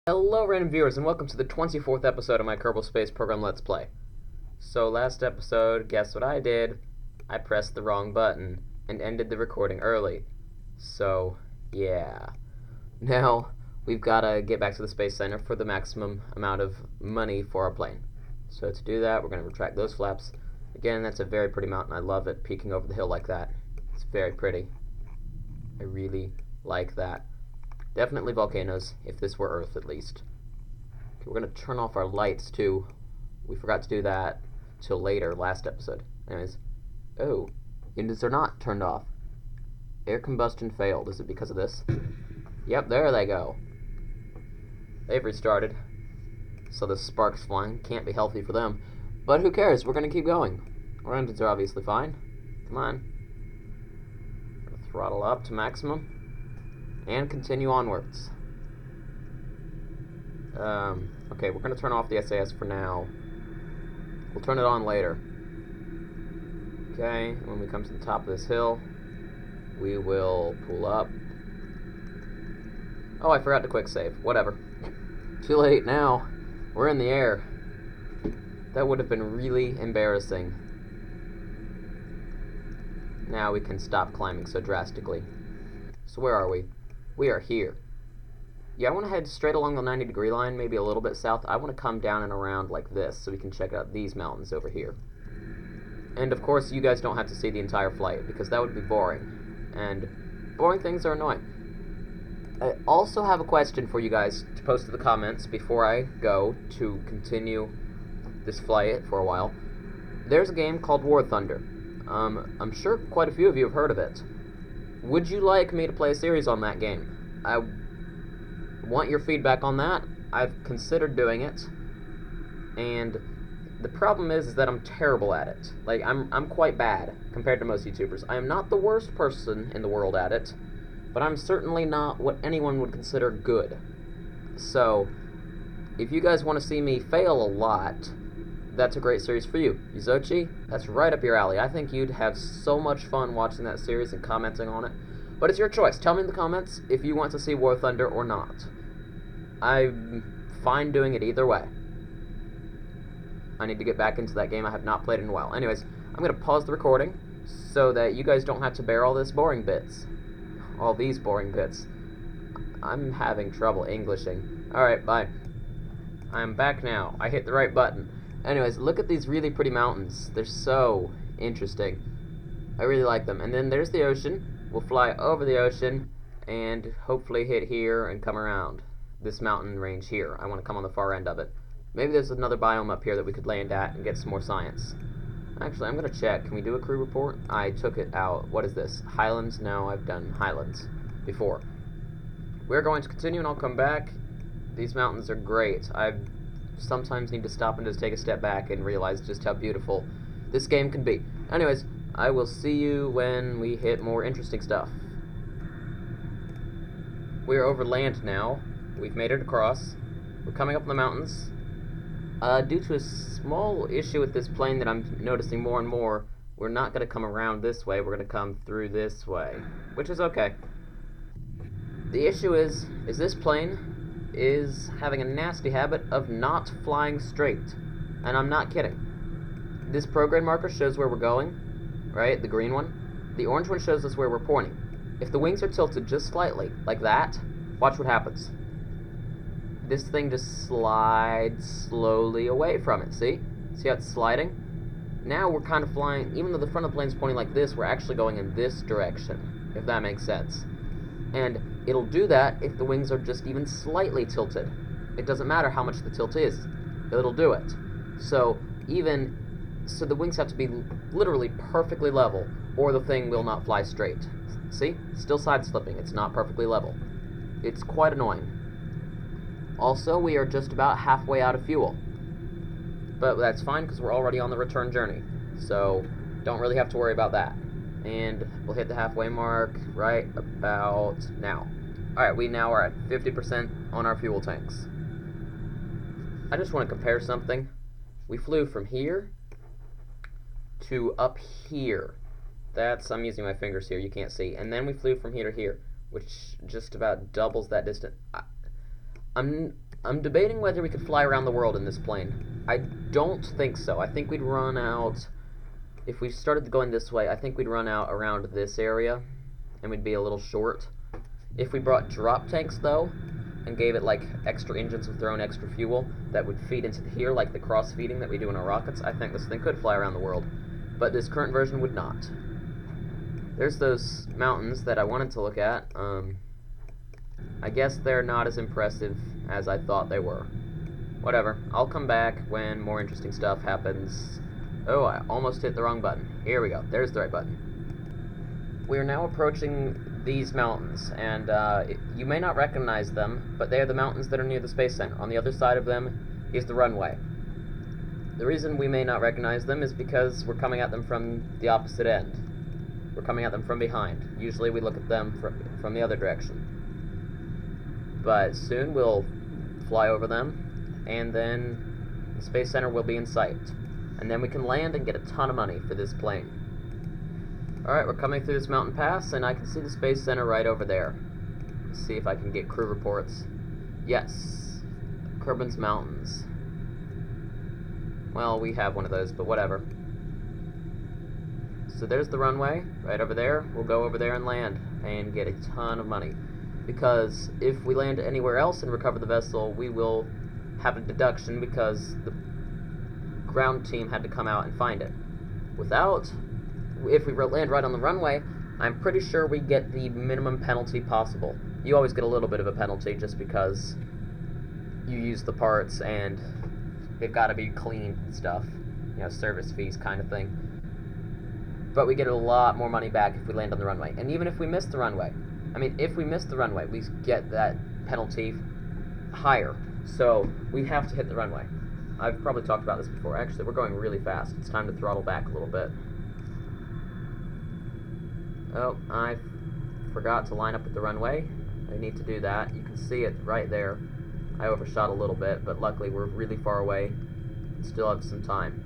Hello random viewers and welcome to the 24th episode of my Kerbal Space Program Let's Play. So last episode, guess what I did? I pressed the wrong button and ended the recording early. So, yeah. Now, we've got to get back to the Space Center for the maximum amount of money for our plane. So to do that, we're going to retract those flaps. Again, that's a very pretty mountain. I love it, peeking over the hill like that. It's very pretty. I really like that. Definitely volcanoes, if this were Earth at least. Okay, we're going to turn off our lights too. We forgot to do that till later, last episode. Anyways. Oh, units are not turned off. Air combustion failed. Is it because of this? Yep, there they go. They've restarted. So the sparks flying can't be healthy for them. But who cares? We're going to keep going. Our engines are obviously fine. Come on. Throttle up to maximum. And continue onwards. Okay, we're going to turn off the SAS for now. We'll turn it on later. Okay, when we come to the top of this hill, we will pull up. Oh, I forgot to quick save. Whatever. Too late now. We're in the air. That would have been really embarrassing. Now we can stop climbing so drastically. So where are we? We are here. Yeah, I want to head straight along the 90-degree line, maybe a little bit south. I want to come down and around like this so we can check out these mountains over here. And of course, you guys don't have to see the entire flight because that would be boring. And boring things are annoying. I also have a question for you guys to post in the comments before I go to continue this flight for a while. There's a game called War Thunder. I'm sure quite a few of you have heard of it. Would you like me to play a series on that game? I want your feedback on that. I've considered doing it, and the problem is that I'm terrible at it. Like, I'm quite bad compared to most YouTubers. I am not the worst person in the world at it, but I'm certainly not what anyone would consider good. So, if you guys want to see me fail a lot, that's a great series for you. Yuzochi, that's right up your alley. I think you'd have so much fun watching that series and commenting on it. But it's your choice. Tell me in the comments if you want to see War Thunder or not. I'm fine doing it either way. I need to get back into that game. I have not played it in a while. Anyways, I'm going to pause the recording so that you guys don't have to bear all this boring bits. All these boring bits. I'm having trouble Englishing. Alright, bye. I'm back now. I hit the right button. Anyways, look at these really pretty mountains. They're so interesting. I really like them. And then there's the ocean. We'll fly over the ocean and hopefully hit here and come around this mountain range here. I want to come on the far end of it. Maybe there's another biome up here that we could land at and get some more science. Actually, I'm going to check. Can we do a crew report? I took it out. What is this? Highlands? No, I've done Highlands before. We're going to continue and I'll come back. These mountains are great. I sometimes need to stop and just take a step back and realize just how beautiful this game can be. Anyways, I will see you when we hit more interesting stuff. We're over land now. We've made it across. We're coming up in the mountains. Due to a small issue with this plane that I'm noticing more and more, we're not going to come around this way. We're going to come through this way, which is okay. The issue is this plane is having a nasty habit of not flying straight. And I'm not kidding. This prograde marker shows where we're going, right? The green one. The orange one shows us where we're pointing. If the wings are tilted just slightly, like that, watch what happens. This thing just slides slowly away from it, see? See how it's sliding? Now we're kind of flying, even though the front of the plane's pointing like this, we're actually going in this direction, if that makes sense. And it'll do that if the wings are just even slightly tilted. It doesn't matter how much the tilt is. It'll do it. So the wings have to be literally perfectly level, or the thing will not fly straight. See? Still side slipping. It's not perfectly level. It's quite annoying. Also, we are just about halfway out of fuel. But that's fine because we're already on the return journey. So don't really have to worry about that. And we'll hit the halfway mark right about now. Alright, we now are at 50% on our fuel tanks. I just want to compare something. We flew from here to up here. I'm using my fingers here, you can't see. And then we flew from here to here, which just about doubles that distance. I'm I'm debating whether we could fly around the world in this plane. I don't think so. I think we'd run out... If we started going this way, I think we'd run out around this area, and we'd be a little short. If we brought drop tanks, though, and gave it, like, extra engines with their own extra fuel that would feed into here, like the cross-feeding that we do in our rockets, I think this thing could fly around the world. But this current version would not. There's those mountains that I wanted to look at. I guess they're not as impressive as I thought they were. Whatever. I'll come back when more interesting stuff happens. Oh, I almost hit the wrong button. Here we go. There's the right button. We are now approaching these mountains, and you may not recognize them, but they are the mountains that are near the Space Center. On the other side of them is the runway. The reason we may not recognize them is because we're coming at them from the opposite end. We're coming at them from behind. Usually we look at them from the other direction. But soon we'll fly over them, and then the Space Center will be in sight. And then we can land and get a ton of money for this plane. Alright, we're coming through this mountain pass, and I can see the Space Center right over there. Let's see if I can get crew reports. Yes. Kerbal Mountains. Well, we have one of those, but whatever. So there's the runway, right over there. We'll go over there and land, and get a ton of money. Because if we land anywhere else and recover the vessel, we will have a deduction because the ground team had to come out and find it. If we land right on the runway, I'm pretty sure we get the minimum penalty possible. You always get a little bit of a penalty just because you use the parts and they've got to be cleaned and stuff. You know, service fees kind of thing. But we get a lot more money back if we land on the runway. And even if we miss the runway, if we miss the runway, we get that penalty higher. So we have to hit the runway. I've probably talked about this before. Actually, we're going really fast. It's time to throttle back a little bit. Oh, I forgot to line up at the runway. I need to do that. You can see it right there. I overshot a little bit, but luckily we're really far away and still have some time.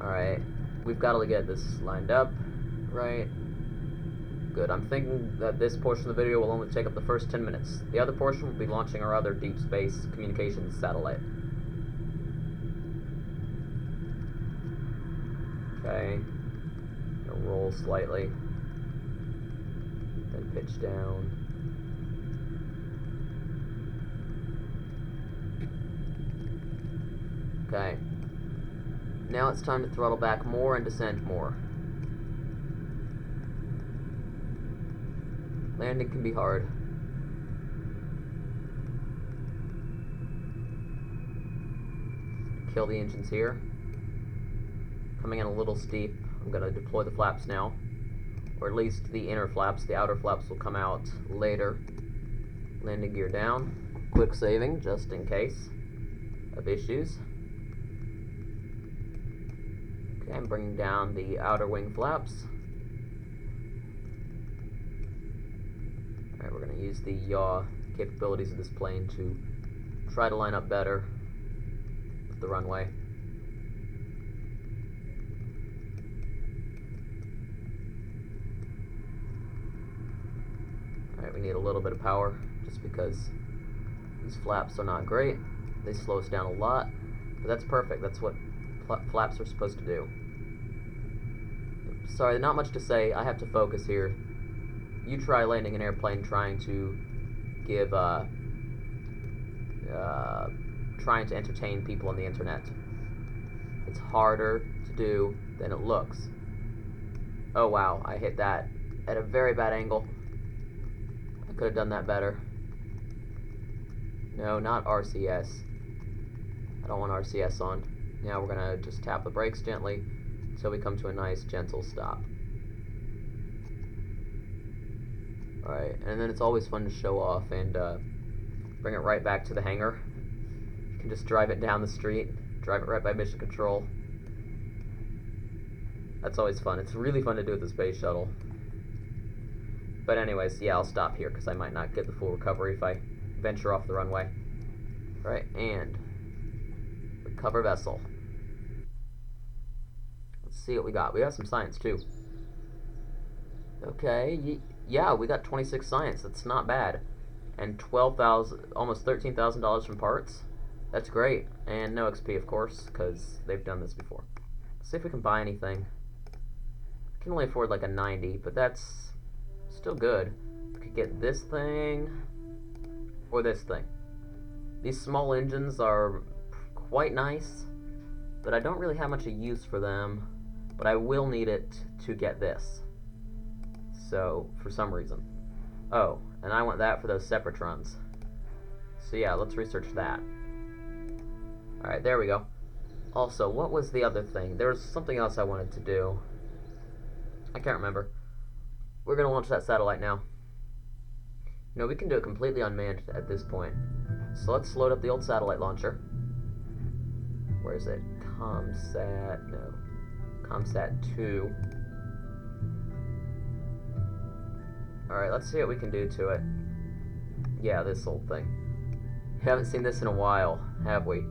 Alright, we've got to get this lined up. Right. Good. I'm thinking that this portion of the video will only take up the first 10 minutes. The other portion will be launching our other deep space communications satellite. Okay. Gonna roll slightly. Then pitch down. Okay. Now it's time to throttle back more and descend more. Landing can be hard. Kill the engines here. Coming in a little steep. I'm going to deploy the flaps now. Or at least the inner flaps. The outer flaps will come out later. Landing gear down. Quick saving, just in case of issues. Okay, I'm bringing down the outer wing flaps. Alright, we're going to use the yaw capabilities of this plane to try to line up better with the runway. Alright, we need a little bit of power just because these flaps are not great. They slow us down a lot, but that's perfect. That's what flaps are supposed to do. Sorry, not much to say. I have to focus here. You try landing an airplane trying to give, trying to entertain people on the internet. It's harder to do than it looks. Oh wow, I hit that at a very bad angle. I could have done that better. No, not RCS. I don't want RCS on. Now we're gonna just tap the brakes gently until we come to a nice gentle stop. Alright, and then it's always fun to show off and bring it right back to the hangar. You can just drive it down the street, drive it right by mission control. That's always fun. It's really fun to do with the space shuttle. But anyways, yeah, I'll stop here because I might not get the full recovery if I venture off the runway. Alright, and recover vessel. Let's see what we got. We got some science too. Okay, yeah, we got 26 science. That's not bad. and 12,000, almost $13,000 from parts. That's great, and no XP, of course, because they've done this before. Let's see if we can buy anything. I can only afford like a 90, but that's still good. We could get this thing or this thing. These small engines are quite nice, but I don't really have much use for them. But I will need it to get this. So, for some reason. Oh, and I want that for those Separatrons. So yeah, let's research that. Alright, there we go. Also, what was the other thing? There was something else I wanted to do. I can't remember. We're going to launch that satellite now. No, we can do it completely unmanned at this point. So let's load up the old satellite launcher. Where is it? Comsat, no. Comsat 2. Alright, let's see what we can do to it. Yeah, this old thing. Haven't seen this in a while, have we?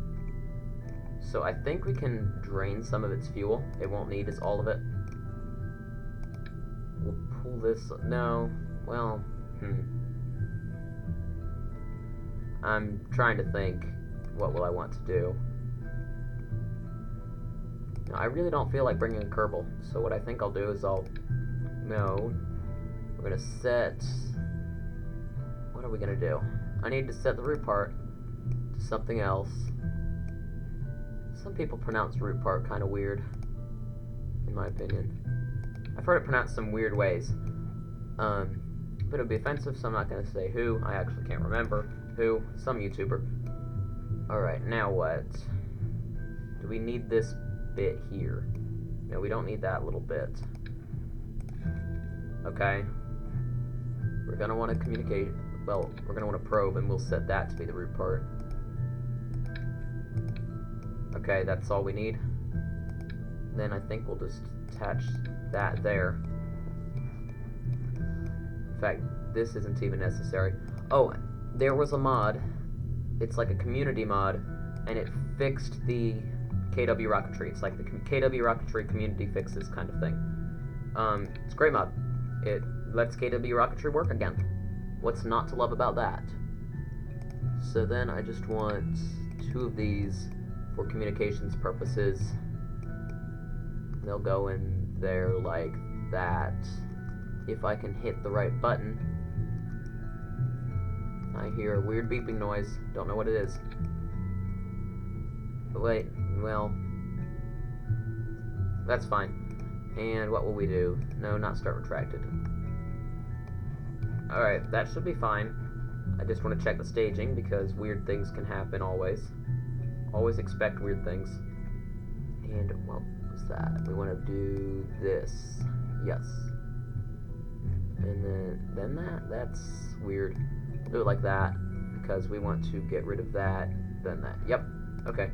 So I think we can drain some of its fuel. It won't need all of it. We'll pull this... No. Well, I'm trying to think, what will I want to do? No, I really don't feel like bringing a Kerbal, so what I think I'll do is No. We're gonna set... What are we gonna do? I need to set the root part to something else. Some people pronounce root part kind of weird, in my opinion. I've heard it pronounced some weird ways. But it'll be offensive, so I'm not gonna say who. I actually can't remember who. Some YouTuber. Alright, now what? Do we need this bit here? No, we don't need that little bit. Okay. We're gonna want to communicate. Well, we're gonna want to probe, and we'll set that to be the root part. Okay, that's all we need. Then I think we'll just attach that there. In fact, this isn't even necessary. Oh, there was a mod. It's like a community mod, and it fixed the KW Rocketry. It's like the KW Rocketry community fixes kind of thing. It's a great mod. It lets KW Rocketry work again. What's not to love about that? So then I just want 2 of these for communications purposes. They'll go in there like that. If I can hit the right button. I hear a weird beeping noise. Don't know what it is. But wait, well, that's fine. And what will we do? No, not start retracted. Alright, that should be fine. I just want to check the staging because weird things can happen always. Always expect weird things. And what was that? We want to do this. Yes. And then that's weird. We'll do it like that because we want to get rid of that, then that. Yep. Okay.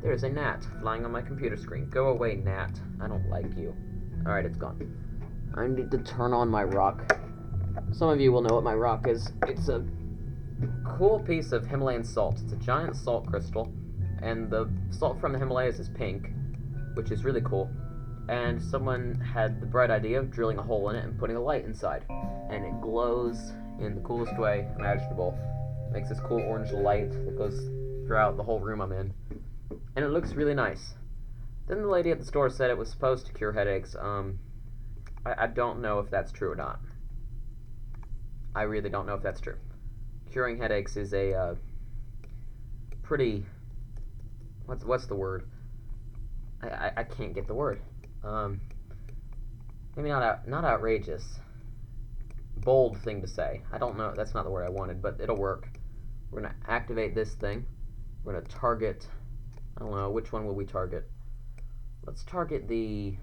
There's a gnat flying on my computer screen. Go away, gnat. I don't like you. Alright, it's gone. I need to turn on my rock. Some of you will know what my rock is. It's a cool piece of Himalayan salt. It's a giant salt crystal, and the salt from the Himalayas is pink, which is really cool. And someone had the bright idea of drilling a hole in it and putting a light inside. And it glows in the coolest way imaginable. It makes this cool orange light that goes throughout the whole room I'm in. And it looks really nice. Then the lady at the store said it was supposed to cure headaches. I don't know if that's true or not. I really don't know if that's true. Curing headaches is a pretty... What's the word? I can't get the word. Maybe not outrageous. Bold thing to say. I don't know. That's not the word I wanted, but it'll work. We're going to activate this thing. We're going to target... I don't know. Which one will we target? Let's target the...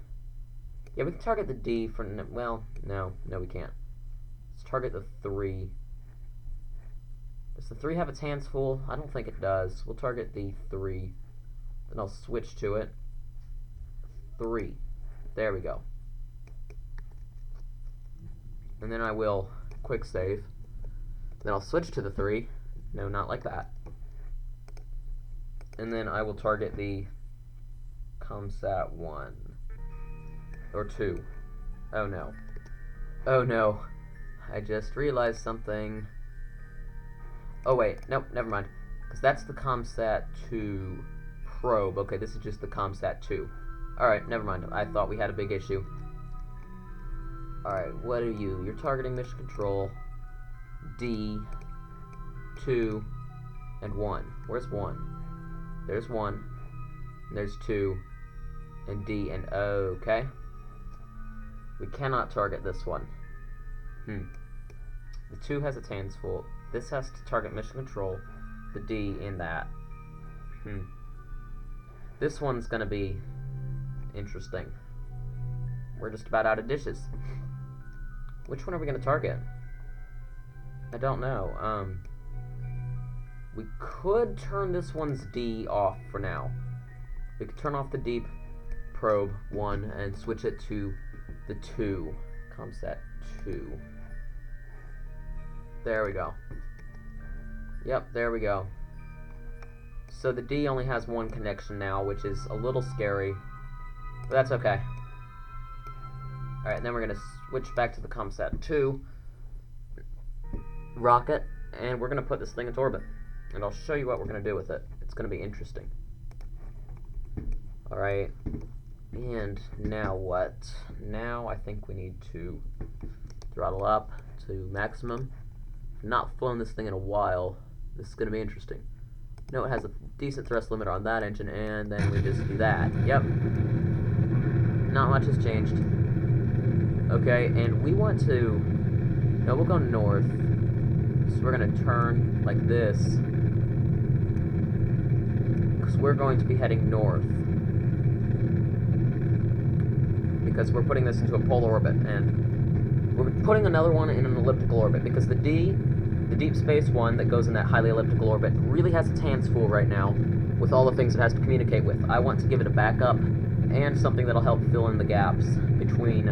Yeah, we can target the D for... Well, no. No, we can't. Let's target the 3. Does the 3 have its hands full? I don't think it does. We'll target the 3. Then I'll switch to it. 3. There we go. And then I will quick save. Then I'll switch to the 3. No, not like that. And then I will target the Comsat 1. Or 2. Oh no. Oh no. I just realized something. Oh wait, nope, never mind. Because that's the ComSat 2 probe. Okay, this is just the ComSat 2. Alright, never mind. I thought we had a big issue. Alright, what are you? You're targeting mission control. D, 2, and 1. Where's 1? There's 1. And there's 2. And D and O, okay? We cannot target this one. The 2 has its hands full. This has to target mission control. The D in that. This one's gonna be interesting. We're just about out of dishes. Which one are we gonna target? I don't know. We could turn this one's D off for now. We could turn off the deep probe 1 and switch it to the 2. ComSat 2. There we go. Yep, there we go. So the D only has 1 connection now, which is a little scary. But that's okay. Alright, then we're going to switch back to the ComSat 2 rocket, and we're going to put this thing into orbit. And I'll show you what we're going to do with it. It's going to be interesting. Alright, and now what? Now I think we need to throttle up to maximum. I've not flown this thing in a while. This is going to be interesting. No, it has a decent thrust limiter on that engine, and then we just do that. Yep. Not much has changed. Okay, and we want to... No, we'll go north. So we're going to turn like this. Because we're going to be heading north. Because we're putting this into a polar orbit, and we're putting another one in an elliptical orbit, because the D, the deep space one that goes in that highly elliptical orbit, really has its hands full right now with all the things it has to communicate with. I want to give it a backup and something that'll help fill in the gaps between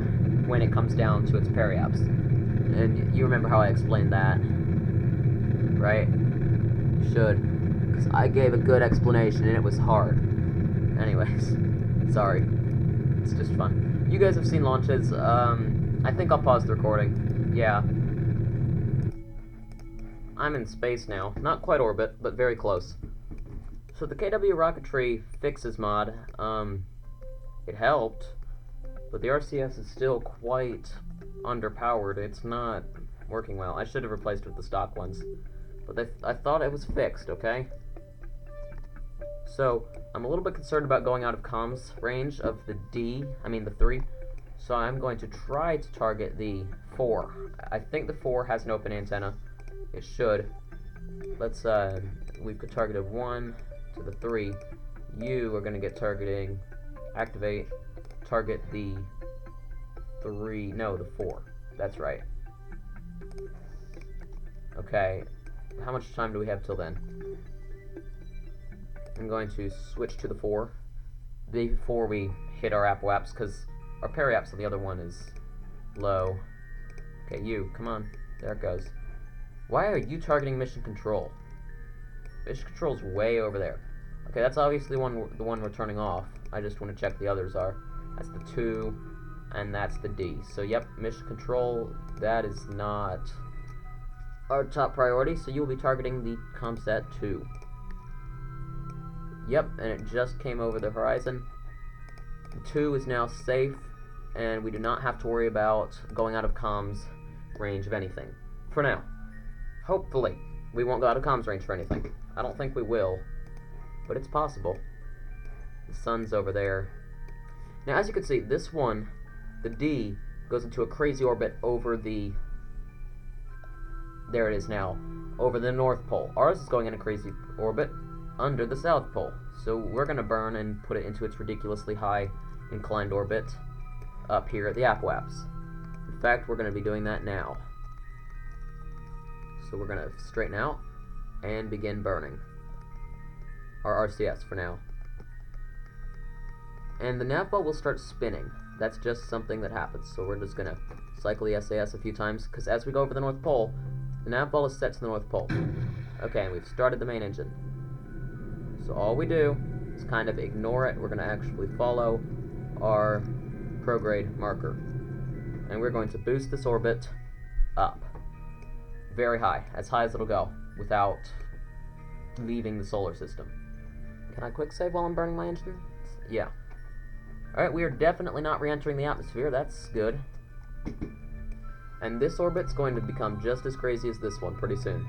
when it comes down to its periaps. And you remember how I explained that, right? You should, because I gave a good explanation and it was hard. Anyways, sorry. It's just fun. You guys have seen launches. I think I'll pause the recording. Yeah. I'm in space now. Not quite orbit, but very close. So the KW Rocketry fixes mod, it helped, but the RCS is still quite underpowered. It's not working well. I should have replaced it with the stock ones, but I thought it was fixed, okay? So, I'm a little bit concerned about going out of comms range of the the 3, so I'm going to try to target the 4. I think the 4 has an open antenna. It should. Let's, we've targeted 1 to the 3. You are going to get targeting, activate, target the 3, no, the 4. That's right. Okay, how much time do we have till then? I'm going to switch to the 4 before we hit our apoaps, because our periaps on the other one is low. Okay, you, come on. There it goes. Why are you targeting mission control? Mission control's way over there. Okay, that's obviously the one we're turning off. I just want to check the others are. That's the 2, and that's the D. So, yep, mission control, that is not our top priority, so you will be targeting the ComSat 2. Yep, and it just came over the horizon. The 2 is now safe, and we do not have to worry about going out of comms range of anything. For now. Hopefully, we won't go out of comms range for anything. I don't think we will, but it's possible. The sun's over there. Now, as you can see, this one, the D, goes into a crazy orbit over the... There it is now. Over the North Pole. Ours is going in a crazy orbit under the South Pole. So we're going to burn and put it into its ridiculously high inclined orbit up here at the apoaps. In fact, we're going to be doing that now. So we're going to straighten out and begin burning our RCS for now. And the nav ball will start spinning. That's just something that happens. So we're just going to cycle the SAS a few times, because as we go over the North Pole, the nav ball is set to the North Pole. Okay, and we've started the main engine. So all we do is kind of ignore it. We're going to actually follow our prograde marker. And we're going to boost this orbit up. very high as it'll go, without leaving the solar system. Can I quick save while I'm burning my engines? Yeah. Alright, we are definitely not re-entering the atmosphere. That's good. And this orbit's going to become just as crazy as this one pretty soon.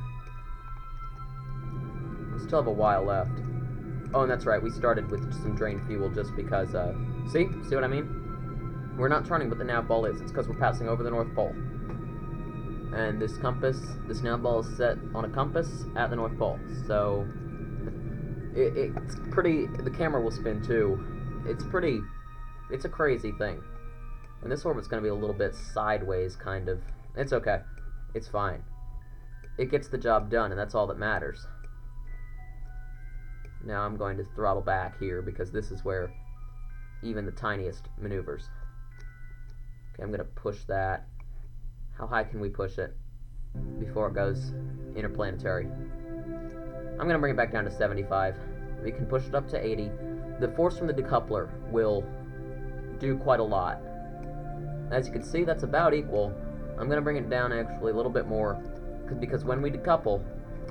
We still have a while left. Oh, and that's right, we started with some drained fuel just because, see what I mean? We're not turning what the nav ball is. It's because we're passing over the North Pole. And this nav ball is set on a compass at the North Pole. So, it's pretty, the camera will spin too. It's a crazy thing. And this orbit's going to be a little bit sideways, kind of. It's okay. It's fine. It gets the job done, and that's all that matters. Now I'm going to throttle back here, because this is where even the tiniest maneuvers. Okay, I'm going to push that. How high can we push it before it goes interplanetary? I'm going to bring it back down to 75. We can push it up to 80. The force from the decoupler will do quite a lot. As you can see, that's about equal. I'm going to bring it down actually a little bit more, because when we decouple,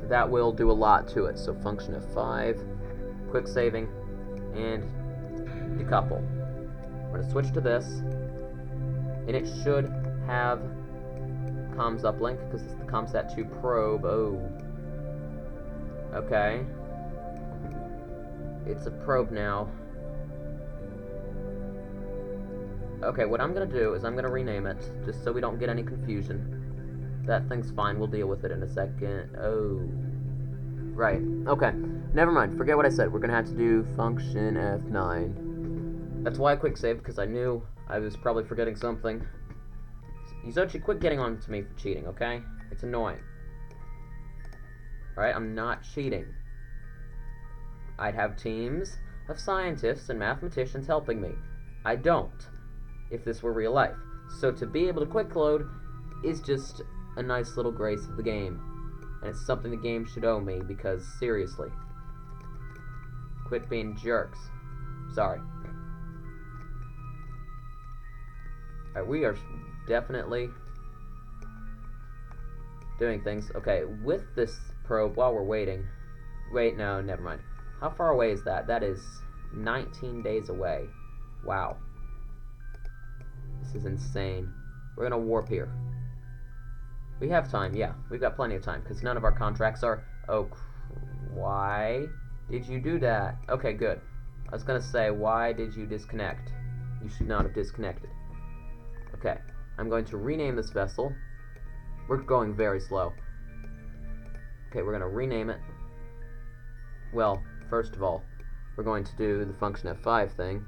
that will do a lot to it. So function F5, quick saving, and decouple. We're going to switch to this, and it should have comms uplink, because it's the ComSat 2 probe. Oh. Okay. It's a probe now. Okay, what I'm going to do is I'm going to rename it, just so we don't get any confusion. That thing's fine, we'll deal with it in a second. Oh. Right, okay. Never mind, forget what I said. We're going to have to do function F9. That's why I quick saved, because I knew I was probably forgetting something. Yuzochi, quit getting on to me for cheating, okay? It's annoying. Alright, I'm not cheating. I'd have teams of scientists and mathematicians helping me. I don't, if this were real life. So to be able to quick load is just a nice little grace of the game. And it's something the game should owe me, because seriously. Quit being jerks. Sorry. Alright, we are definitely doing things. Okay, with this probe, while we're waiting... Wait, no, never mind. How far away is that? That is 19 days away. Wow. This is insane. We're gonna warp here. We have time, yeah. We've got plenty of time, because none of our contracts are... Oh, why did you do that? Okay, good. I was gonna say, why did you disconnect? You should not have disconnected. Okay, I'm going to rename this vessel. We're going very slow. Okay, we're gonna rename it. Well, first of all, we're going to do the function F5 thing.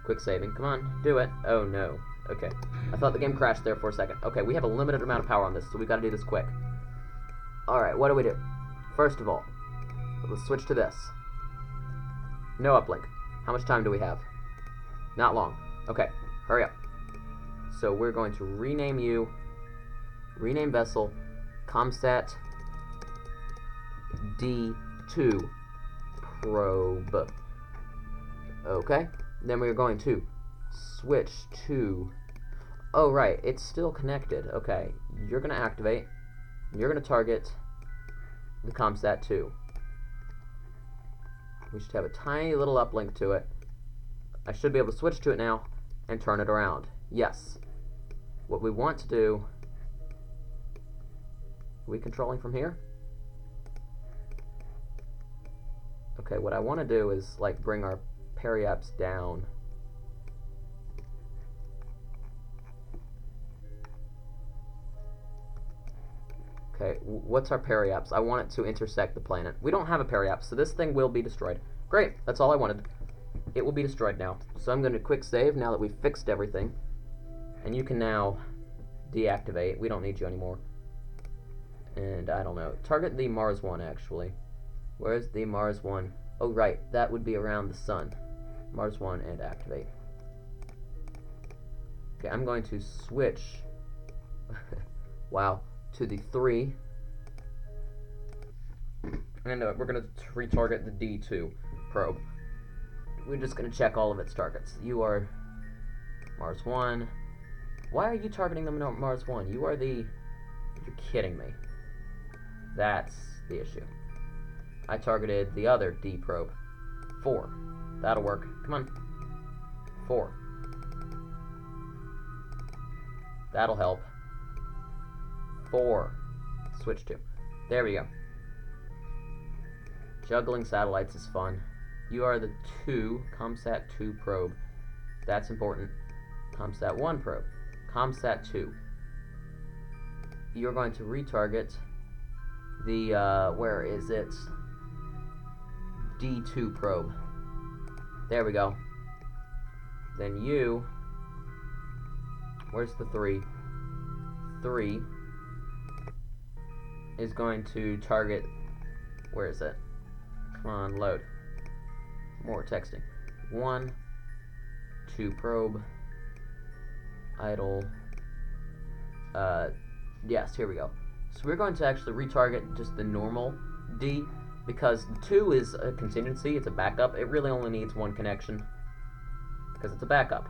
Quick saving. Come on, do it. Oh, no. Okay. I thought the game crashed there for a second. Okay, we have a limited amount of power on this, so we've got to do this quick. Alright, what do we do? First of all, let's switch to this. No uplink. How much time do we have? Not long. Okay, hurry up. So we're going to rename you, rename vessel, ComSat D2 probe. Okay, then we're going to switch to... Oh, right, it's still connected. Okay, you're going to activate. You're going to target the ComSat 2. We should have a tiny little uplink to it. I should be able to switch to it now and turn it around. Yes. What we want to do... Are we controlling from here? Okay, what I want to do is, like, bring our periaps down. Okay, what's our periaps? I want it to intersect the planet. We don't have a periaps, so this thing will be destroyed. Great, that's all I wanted. It will be destroyed now. So I'm going to quick save now that we've fixed everything. And you can now deactivate. We don't need you anymore. And I don't know. Target the Mars one, actually. Where's the Mars one? Oh, right. That would be around the sun. Mars one and activate. Okay, I'm going to switch. Wow. To the 3. And we're going to retarget the D2 probe. We're just going to check all of its targets. You are Mars 1. Why are you targeting the Mars 1? You are the You're kidding me. That's the issue. I targeted the other D probe. 4. That'll work. Come on. 4. That'll help. 4. Switch to. There we go. Juggling satellites is fun. You are the 2, ComSat 2 probe. That's important. ComSat 1 probe. ComSat 2. You're going to retarget the, where is it? D2 probe. There we go. Then you, where's the 3? 3 is going to target, where is it? Come on, load. More texting. 1, 2 probe, idle. Yes, here we go. So we're going to actually retarget just the normal D, because the 2 is a contingency, it's a backup. It really only needs 1 connection, because it's a backup.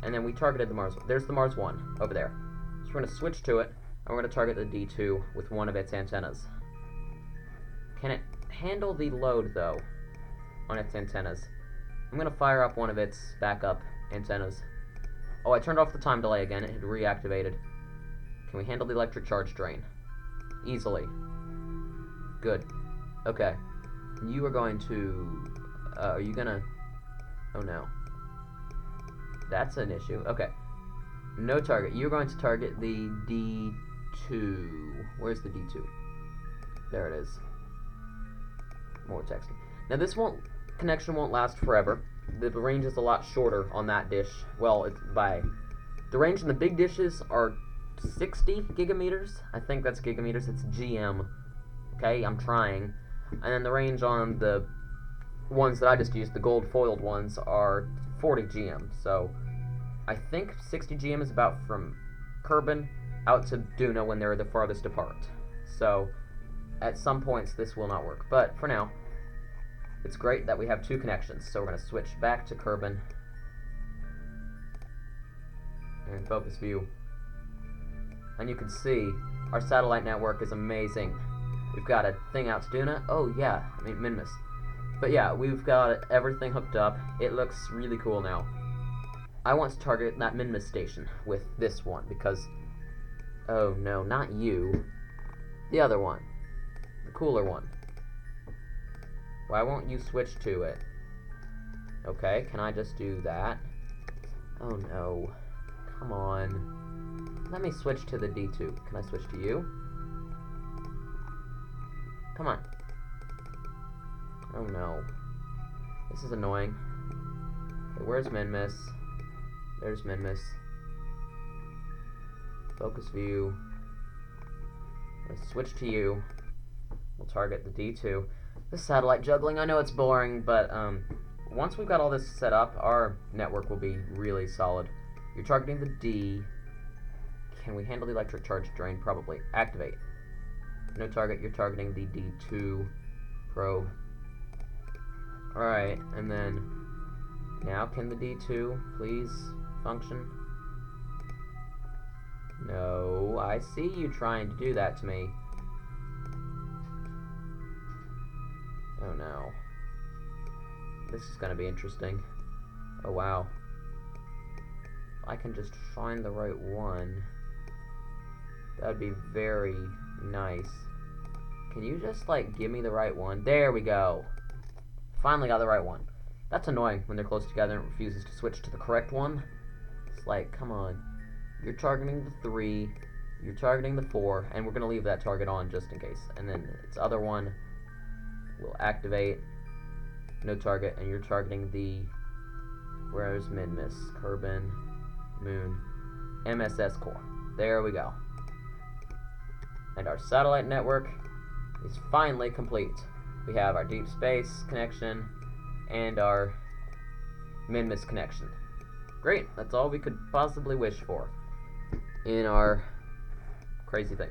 And then we targeted the Mars. There's the Mars 1 over there. So we're going to switch to it, and we're going to target the D2 with one of its antennas. Can it handle the load, though, on its antennas? I'm going to fire up one of its backup antennas. Oh, I turned off the time delay again. It had reactivated. Can we handle the electric charge drain? Easily. Good. Okay. You are going to... are you gonna... Oh, no. That's an issue. Okay. No target. You're going to target the D2. Where's the D2? There it is. More texting. Now, this connection won't last forever. The range is a lot shorter on that dish. Well, it's by... The range in the big dishes are 60 gigameters. I think that's gigameters. It's GM. Okay, I'm trying. And then the range on the ones that I just used, the gold foiled ones, are 40 GM. So I think 60 GM is about from Kerbal out to Duna when they're the farthest apart. So at some points this will not work. But for now, it's great that we have 2 connections. So we're going to switch back to Kerbal. And focus view. And you can see our satellite network is amazing. We've got a thing out to Duna. Oh yeah, I mean Minmus. But yeah, we've got everything hooked up. It looks really cool now. I want to target that Minmus station with this one because... Oh no, not you. The other one. The cooler one. Why won't you switch to it? Okay, can I just do that? Oh no. Come on. Let me switch to the D2. Can I switch to you? Come on. Oh no. This is annoying. Okay, where's Minmus? There's Minmus. Focus view. Let's switch to you. We'll target the D2. This satellite juggling, I know it's boring, but once we've got all this set up, our network will be really solid. You're targeting the D. Can we handle the electric charge drain? Probably. Activate. No target, you're targeting the D2 probe. Alright, and then now can the D2 please function? No, I see you trying to do that to me. Oh no. This is gonna be interesting. Oh wow. If I can just find the right one, that would be very nice. Can you just, like, give me the right one? There we go. Finally got the right one. That's annoying when they're close together and it refuses to switch to the correct one. It's like, come on. You're targeting the 3, you're targeting the 4, and we're going to leave that target on just in case. And then its other one will activate. No target, and you're targeting the... Where's Minmus? Kerbal, Moon, MSS core. There we go. And our satellite network is finally complete. We have our deep space connection and our Minmus connection. Great, that's all we could possibly wish for in our crazy thing.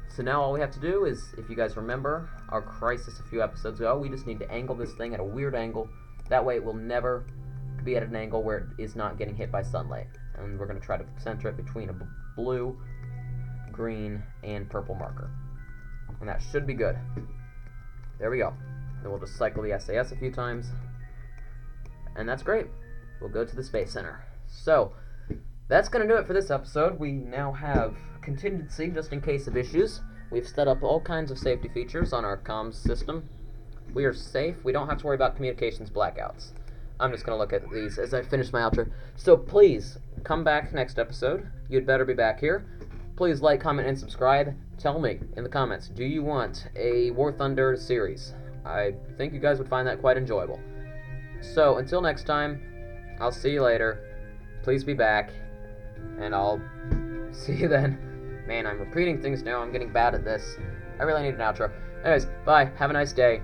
So now all we have to do is, if you guys remember our crisis a few episodes ago, we just need to angle this thing at a weird angle. That way it will never be at an angle where it is not getting hit by sunlight. And we're going to try to center it between a blue green, and purple marker. And that should be good. There we go. Then we'll just cycle the SAS a few times. And that's great. We'll go to the Space Center. So, that's going to do it for this episode. We now have contingency just in case of issues. We've set up all kinds of safety features on our comms system. We are safe. We don't have to worry about communications blackouts. I'm just going to look at these as I finish my outro. So please, come back next episode. You'd better be back here. Please like, comment, and subscribe. Tell me in the comments, do you want a War Thunder series? I think you guys would find that quite enjoyable. So, until next time, I'll see you later. Please be back, and I'll see you then. Man, I'm repeating things now. I'm getting bad at this. I really need an outro. Anyways, bye. Have a nice day.